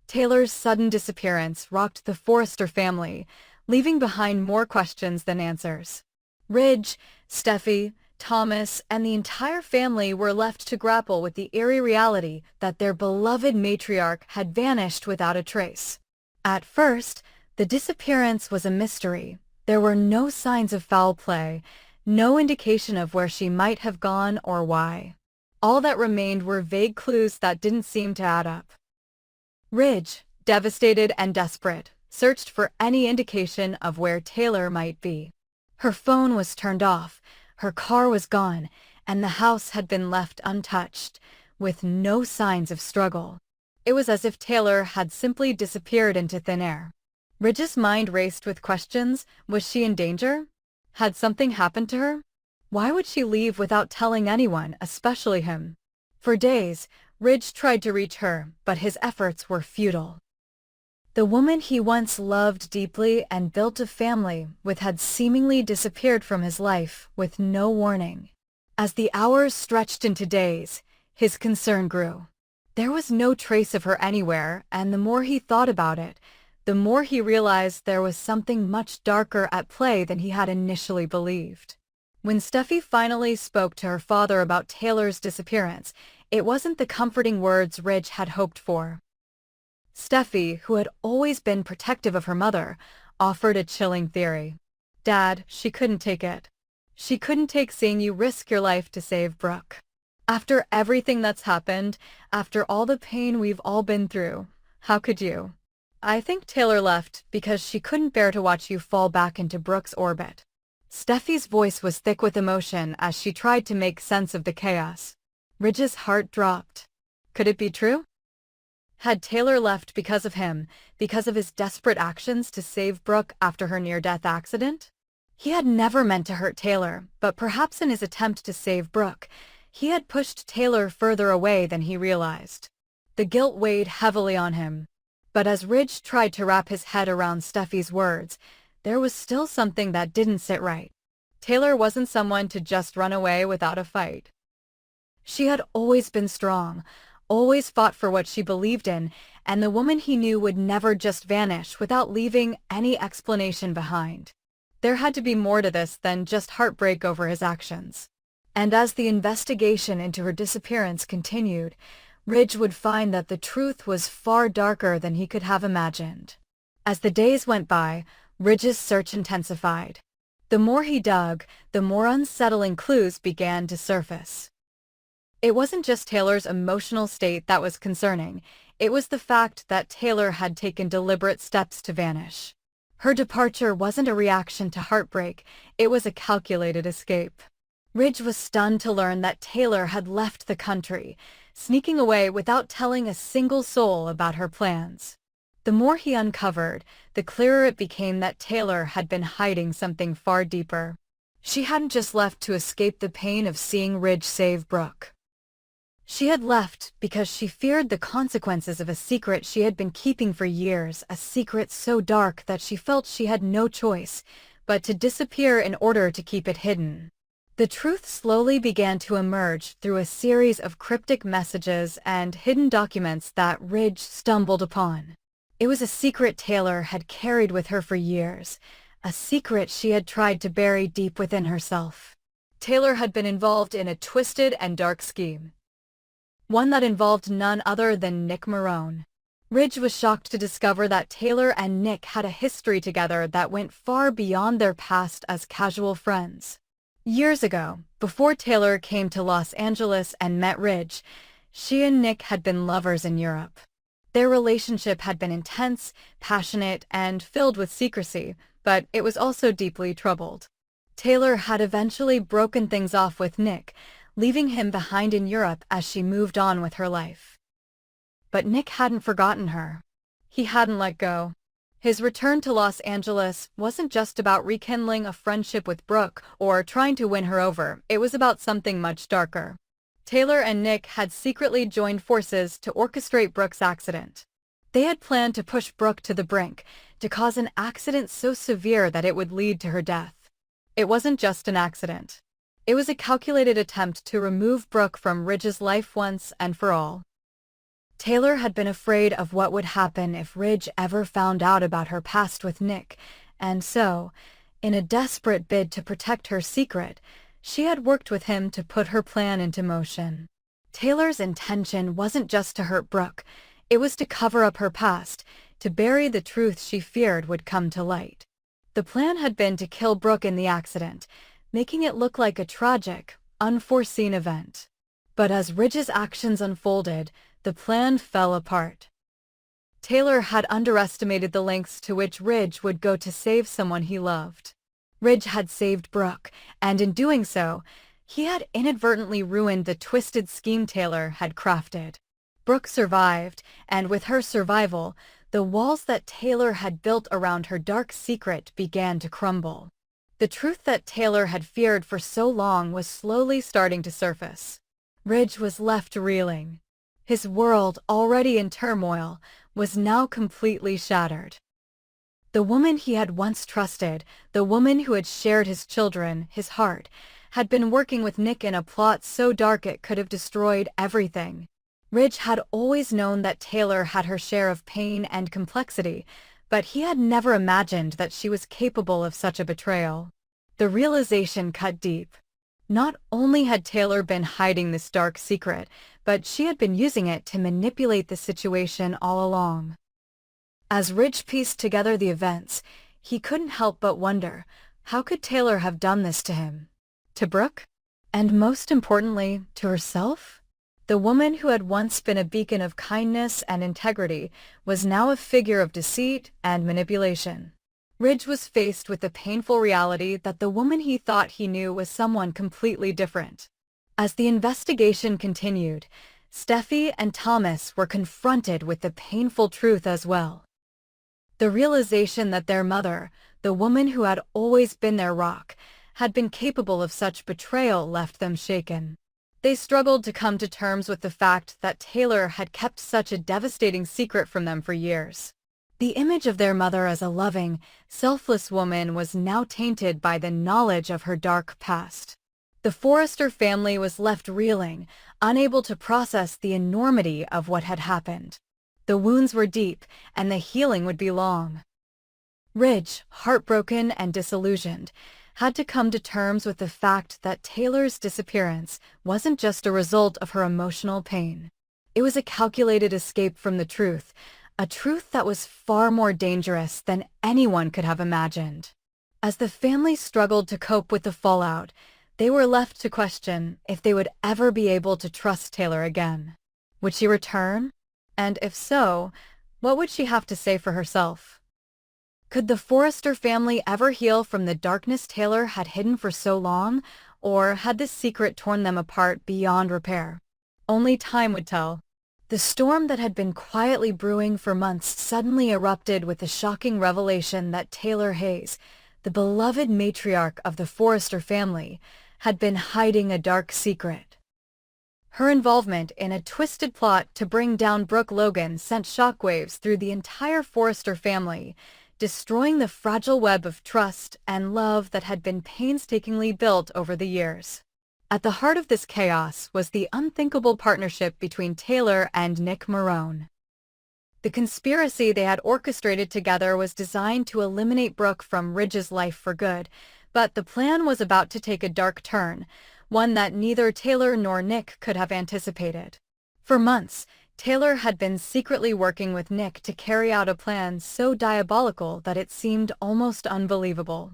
Taylor's sudden disappearance rocked the Forrester family, leaving behind more questions than answers. Ridge, Steffy, Thomas, and the entire family were left to grapple with the eerie reality that their beloved matriarch had vanished without a trace. At first, the disappearance was a mystery. There were no signs of foul play, no indication of where she might have gone or why. All that remained were vague clues that didn't seem to add up. Ridge, devastated and desperate, searched for any indication of where Taylor might be. Her phone was turned off, her car was gone, and the house had been left untouched, with no signs of struggle. It was as if Taylor had simply disappeared into thin air. Ridge's mind raced with questions. Was she in danger? Had something happened to her? Why would she leave without telling anyone, especially him? For days, Ridge tried to reach her, but his efforts were futile. The woman he once loved deeply and built a family with had seemingly disappeared from his life with no warning. As the hours stretched into days, his concern grew. There was no trace of her anywhere, and the more he thought about it, the more he realized there was something much darker at play than he had initially believed. When Steffi finally spoke to her father about Taylor's disappearance, it wasn't the comforting words Ridge had hoped for. Steffi, who had always been protective of her mother, offered a chilling theory. "Dad, she couldn't take it. She couldn't take seeing you risk your life to save Brooke. After everything that's happened, after all the pain we've all been through, how could you? I think Taylor left because she couldn't bear to watch you fall back into Brooke's orbit." Steffi's voice was thick with emotion as she tried to make sense of the chaos. Ridge's heart dropped. Could it be true? Had Taylor left because of him, because of his desperate actions to save Brooke after her near-death accident? He had never meant to hurt Taylor, but perhaps in his attempt to save Brooke, he had pushed Taylor further away than he realized. The guilt weighed heavily on him. But as Ridge tried to wrap his head around Steffi's words, there was still something that didn't sit right. Taylor wasn't someone to just run away without a fight. She had always been strong, always fought for what she believed in, and the woman he knew would never just vanish without leaving any explanation behind. There had to be more to this than just heartbreak over his actions. And as the investigation into her disappearance continued, Ridge would find that the truth was far darker than he could have imagined. As the days went by, Ridge's search intensified. The more he dug, the more unsettling clues began to surface. It wasn't just Taylor's emotional state that was concerning, it was the fact that Taylor had taken deliberate steps to vanish. Her departure wasn't a reaction to heartbreak, it was a calculated escape. Ridge was stunned to learn that Taylor had left the country, sneaking away without telling a single soul about her plans. The more he uncovered, the clearer it became that Taylor had been hiding something far deeper. She hadn't just left to escape the pain of seeing Ridge save Brooke. She had left because she feared the consequences of a secret she had been keeping for years, a secret so dark that she felt she had no choice but to disappear in order to keep it hidden. The truth slowly began to emerge through a series of cryptic messages and hidden documents that Ridge stumbled upon. It was a secret Taylor had carried with her for years, a secret she had tried to bury deep within herself. Taylor had been involved in a twisted and dark scheme. One that involved none other than Nick Marone. Ridge was shocked to discover that Taylor and Nick had a history together that went far beyond their past as casual friends. Years ago, before Taylor came to Los Angeles and met Ridge, she and Nick had been lovers in Europe. Their relationship had been intense, passionate, and filled with secrecy, but it was also deeply troubled. Taylor had eventually broken things off with Nick, leaving him behind in Europe as she moved on with her life. But Nick hadn't forgotten her. He hadn't let go. His return to Los Angeles wasn't just about rekindling a friendship with Brooke or trying to win her over, it was about something much darker. Taylor and Nick had secretly joined forces to orchestrate Brooke's accident. They had planned to push Brooke to the brink, to cause an accident so severe that it would lead to her death. It wasn't just an accident. It was a calculated attempt to remove Brooke from Ridge's life once and for all. Taylor had been afraid of what would happen if Ridge ever found out about her past with Nick, and so, in a desperate bid to protect her secret, she had worked with him to put her plan into motion. Taylor's intention wasn't just to hurt Brooke, it was to cover up her past, to bury the truth she feared would come to light. The plan had been to kill Brooke in the accident, making it look like a tragic, unforeseen event. But as Ridge's actions unfolded, the plan fell apart. Taylor had underestimated the lengths to which Ridge would go to save someone he loved. Ridge had saved Brooke, and in doing so, he had inadvertently ruined the twisted scheme Taylor had crafted. Brooke survived, and with her survival, the walls that Taylor had built around her dark secret began to crumble. The truth that Taylor had feared for so long was slowly starting to surface. Ridge was left reeling. His world, already in turmoil, was now completely shattered. The woman he had once trusted, the woman who had shared his children, his heart, had been working with Nick in a plot so dark it could have destroyed everything. Ridge had always known that Taylor had her share of pain and complexity, but he had never imagined that she was capable of such a betrayal. The realization cut deep. Not only had Taylor been hiding this dark secret, but she had been using it to manipulate the situation all along. As Ridge pieced together the events, he couldn't help but wonder, how could Taylor have done this to him? To Brooke? And most importantly, to herself? The woman who had once been a beacon of kindness and integrity was now a figure of deceit and manipulation. Ridge was faced with the painful reality that the woman he thought he knew was someone completely different. As the investigation continued, Steffy and Thomas were confronted with the painful truth as well. The realization that their mother, the woman who had always been their rock, had been capable of such betrayal left them shaken. They struggled to come to terms with the fact that Taylor had kept such a devastating secret from them for years. The image of their mother as a loving, selfless woman was now tainted by the knowledge of her dark past. The Forrester family was left reeling, unable to process the enormity of what had happened. The wounds were deep, and the healing would be long. Ridge, heartbroken and disillusioned, had to come to terms with the fact that Taylor's disappearance wasn't just a result of her emotional pain. It was a calculated escape from the truth, a truth that was far more dangerous than anyone could have imagined. As the family struggled to cope with the fallout, they were left to question if they would ever be able to trust Taylor again. Would she return? And if so, what would she have to say for herself? Could the Forrester family ever heal from the darkness Taylor had hidden for so long, or had this secret torn them apart beyond repair? Only time would tell. The storm that had been quietly brewing for months suddenly erupted with the shocking revelation that Taylor Hayes, the beloved matriarch of the Forrester family, had been hiding a dark secret. Her involvement in a twisted plot to bring down Brooke Logan sent shockwaves through the entire Forrester family, destroying the fragile web of trust and love that had been painstakingly built over the years. At the heart of this chaos was the unthinkable partnership between Taylor and Nick Marone. The conspiracy they had orchestrated together was designed to eliminate Brooke from Ridge's life for good, but the plan was about to take a dark turn, one that neither Taylor nor Nick could have anticipated. For months, Taylor had been secretly working with Nick to carry out a plan so diabolical that it seemed almost unbelievable.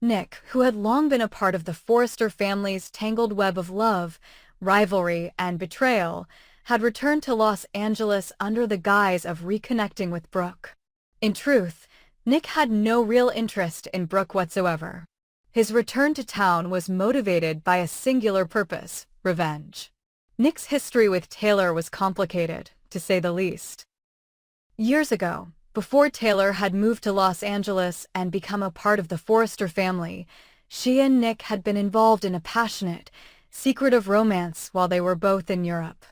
Nick, who had long been a part of the Forrester family's tangled web of love, rivalry, and betrayal, had returned to Los Angeles under the guise of reconnecting with Brooke. In truth, Nick had no real interest in Brooke whatsoever. His return to town was motivated by a singular purpose: revenge. Nick's history with Taylor was complicated, to say the least. Years ago, before Taylor had moved to Los Angeles and become a part of the Forrester family, she and Nick had been involved in a passionate, secretive romance while they were both in Europe.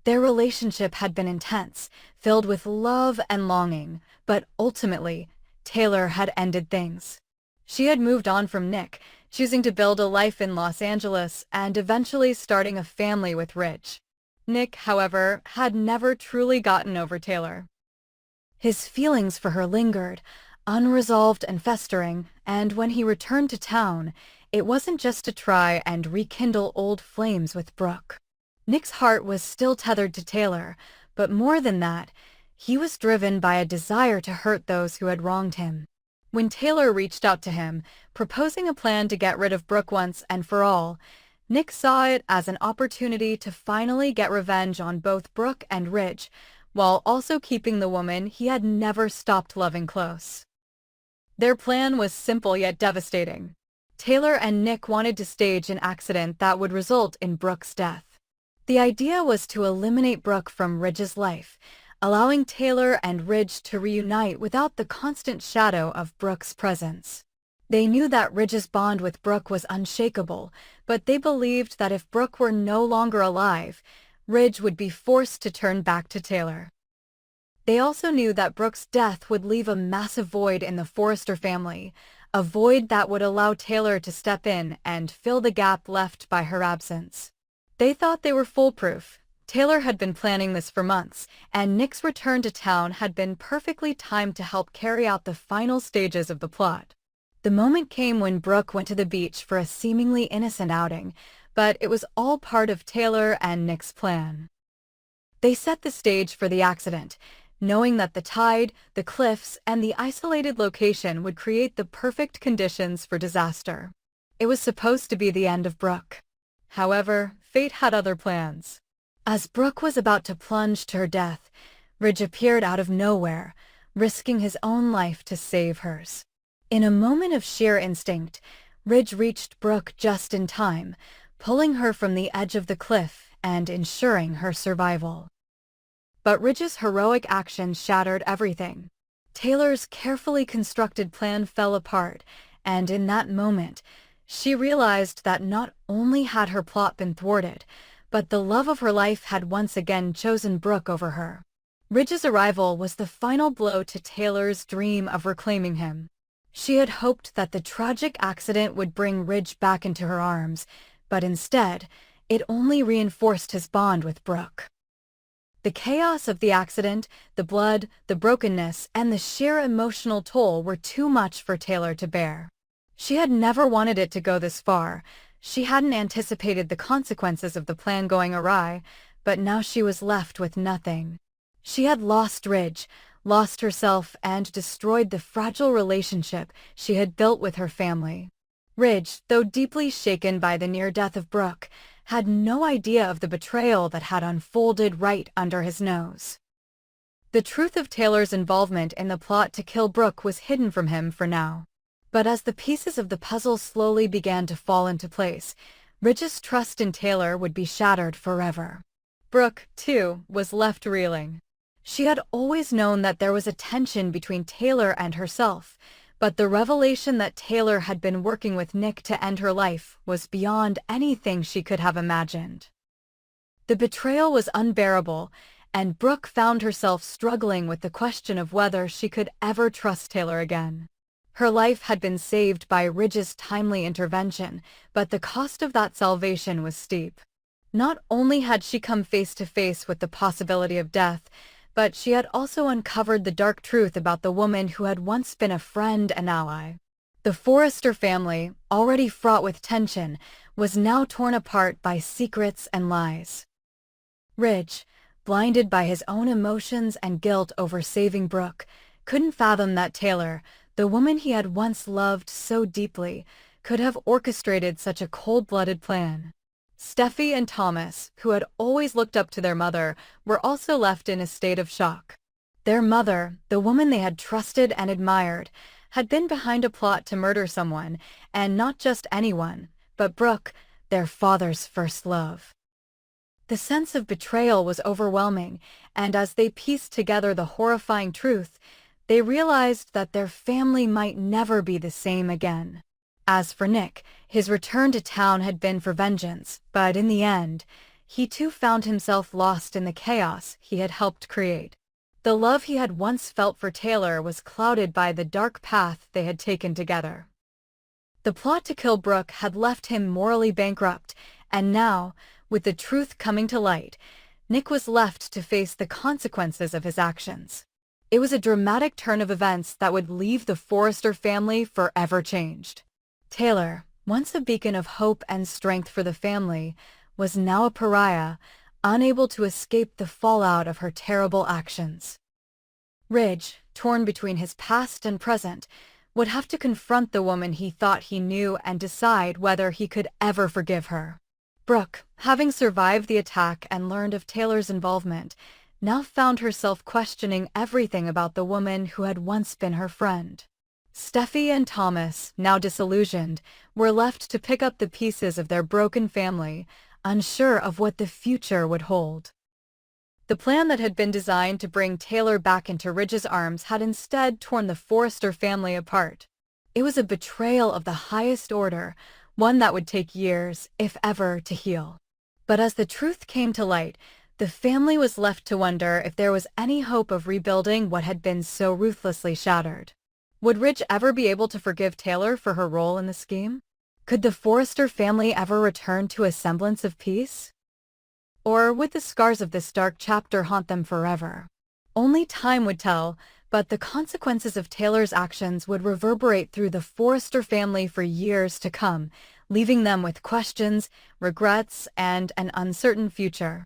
Their relationship had been intense, filled with love and longing, but ultimately, Taylor had ended things. She had moved on from Nick, choosing to build a life in Los Angeles and eventually starting a family with Ridge. Nick, however, had never truly gotten over Taylor. His feelings for her lingered, unresolved and festering, and when he returned to town, it wasn't just to try and rekindle old flames with Brooke. Nick's heart was still tethered to Taylor, but more than that, he was driven by a desire to hurt those who had wronged him. When Taylor reached out to him, proposing a plan to get rid of Brooke once and for all, Nick saw it as an opportunity to finally get revenge on both Brooke and Ridge, while also keeping the woman he had never stopped loving close. Their plan was simple yet devastating. Taylor and Nick wanted to stage an accident that would result in Brooke's death. The idea was to eliminate Brooke from Ridge's life, allowing Taylor and Ridge to reunite without the constant shadow of Brooke's presence. They knew that Ridge's bond with Brooke was unshakable, but they believed that if Brooke were no longer alive, Ridge would be forced to turn back to Taylor. They also knew that Brooke's death would leave a massive void in the Forrester family, a void that would allow Taylor to step in and fill the gap left by her absence. They thought they were foolproof. Taylor had been planning this for months, and Nick's return to town had been perfectly timed to help carry out the final stages of the plot. The moment came when Brooke went to the beach for a seemingly innocent outing, but it was all part of Taylor and Nick's plan. They set the stage for the accident, knowing that the tide, the cliffs, and the isolated location would create the perfect conditions for disaster. It was supposed to be the end of Brooke. However, fate had other plans. As Brooke was about to plunge to her death, Ridge appeared out of nowhere, risking his own life to save hers. In a moment of sheer instinct, Ridge reached Brooke just in time, pulling her from the edge of the cliff and ensuring her survival. But Ridge's heroic action shattered everything. Taylor's carefully constructed plan fell apart, and in that moment, she realized that not only had her plot been thwarted, but the love of her life had once again chosen Brooke over her. Ridge's arrival was the final blow to Taylor's dream of reclaiming him. She had hoped that the tragic accident would bring Ridge back into her arms, but instead, it only reinforced his bond with Brooke. The chaos of the accident, the blood, the brokenness, and the sheer emotional toll were too much for Taylor to bear. She had never wanted it to go this far. She hadn't anticipated the consequences of the plan going awry, but now she was left with nothing. She had lost Ridge, lost herself, and destroyed the fragile relationship she had built with her family. Ridge, though deeply shaken by the near death of Brooke, had no idea of the betrayal that had unfolded right under his nose. The truth of Taylor's involvement in the plot to kill Brooke was hidden from him for now. But as the pieces of the puzzle slowly began to fall into place, Ridge's trust in Taylor would be shattered forever. Brooke, too, was left reeling. She had always known that there was a tension between Taylor and herself, but the revelation that Taylor had been working with Nick to end her life was beyond anything she could have imagined. The betrayal was unbearable, and Brooke found herself struggling with the question of whether she could ever trust Taylor again. Her life had been saved by Ridge's timely intervention, but the cost of that salvation was steep. Not only had she come face to face with the possibility of death, but she had also uncovered the dark truth about the woman who had once been a friend and ally. The Forrester family, already fraught with tension, was now torn apart by secrets and lies. Ridge, blinded by his own emotions and guilt over saving Brooke, couldn't fathom that Taylor, the woman he had once loved so deeply, could have orchestrated such a cold-blooded plan. Steffy and Thomas, who had always looked up to their mother, were also left in a state of shock. Their mother, the woman they had trusted and admired, had been behind a plot to murder someone, and not just anyone, but Brooke, their father's first love. The sense of betrayal was overwhelming, and as they pieced together the horrifying truth, they realized that their family might never be the same again. As for Nick, his return to town had been for vengeance, but in the end, he too found himself lost in the chaos he had helped create. The love he had once felt for Taylor was clouded by the dark path they had taken together. The plot to kill Brooke had left him morally bankrupt, and now, with the truth coming to light, Nick was left to face the consequences of his actions. It was a dramatic turn of events that would leave the Forrester family forever changed. Taylor, once a beacon of hope and strength for the family, was now a pariah, unable to escape the fallout of her terrible actions. Ridge, torn between his past and present, would have to confront the woman he thought he knew and decide whether he could ever forgive her. Brooke, having survived the attack and learned of Taylor's involvement, now found herself questioning everything about the woman who had once been her friend. Steffy and Thomas, now disillusioned, were left to pick up the pieces of their broken family, unsure of what the future would hold. The plan that had been designed to bring Taylor back into Ridge's arms had instead torn the Forrester family apart. It was a betrayal of the highest order, one that would take years, if ever, to heal. But as the truth came to light, the family was left to wonder if there was any hope of rebuilding what had been so ruthlessly shattered. Would Ridge ever be able to forgive Taylor for her role in the scheme? Could the Forrester family ever return to a semblance of peace? Or would the scars of this dark chapter haunt them forever? Only time would tell, but the consequences of Taylor's actions would reverberate through the Forrester family for years to come, leaving them with questions, regrets, and an uncertain future.